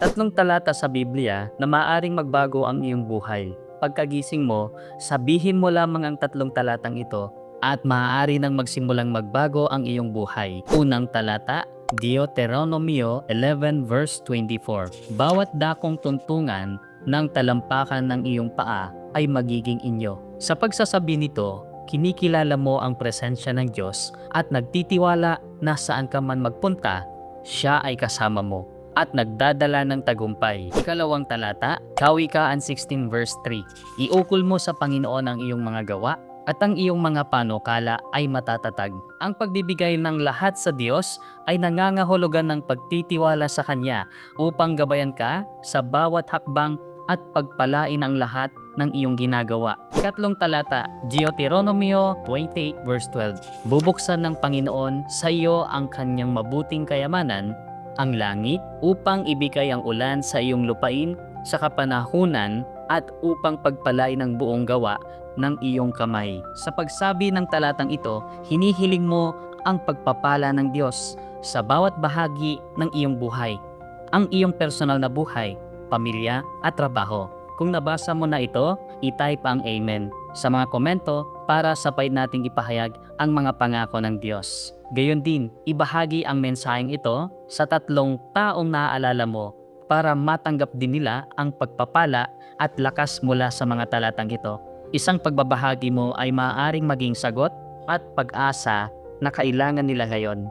Tatlong talata sa Biblia na maaaring magbago ang iyong buhay. Pagkagising mo, sabihin mo lamang ang tatlong talatang ito at maaari nang magsimulang magbago ang iyong buhay. Unang talata, Deuteronomio 11 verse 24. Bawat dakong tuntungan ng talampakan ng iyong paa ay magiging inyo. Sa pagsasabi nito, kinikilala mo ang presensya ng Diyos at nagtitiwala na saan ka man magpunta, siya ay kasama mo at nagdadala ng tagumpay. Ikalawang talata, Kawikaan 16 verse 3. Iukol mo sa Panginoon ang iyong mga gawa at ang iyong mga panukala ay matatatag. Ang pagbibigay ng lahat sa Diyos ay nangangahulugan ng pagtitiwala sa Kanya upang gabayan ka sa bawat hakbang at pagpalain ang lahat ng iyong ginagawa. Ikatlong talata, Deuteronomio 28 verse 12. Bubuksan ng Panginoon sa iyo ang kanyang mabuting kayamanan, ang langit, upang ibigay ang ulan sa iyong lupain sa kapanahunan at upang pagpalain ang buong gawa ng iyong kamay. Sa pagsabi ng talatang ito, hinihiling mo ang pagpapala ng Diyos sa bawat bahagi ng iyong buhay, ang iyong personal na buhay, pamilya at trabaho. Kung nabasa mo na ito, i-type ang Amen sa mga komento para sabay nating ipahayag ang mga pangako ng Diyos. Gayon din, ibahagi ang mensaheng ito sa tatlong taong naaalala mo para matanggap din nila ang pagpapala at lakas mula sa mga talatang ito. Isang pagbabahagi mo ay maaaring maging sagot at pag-asa na kailangan nila ngayon.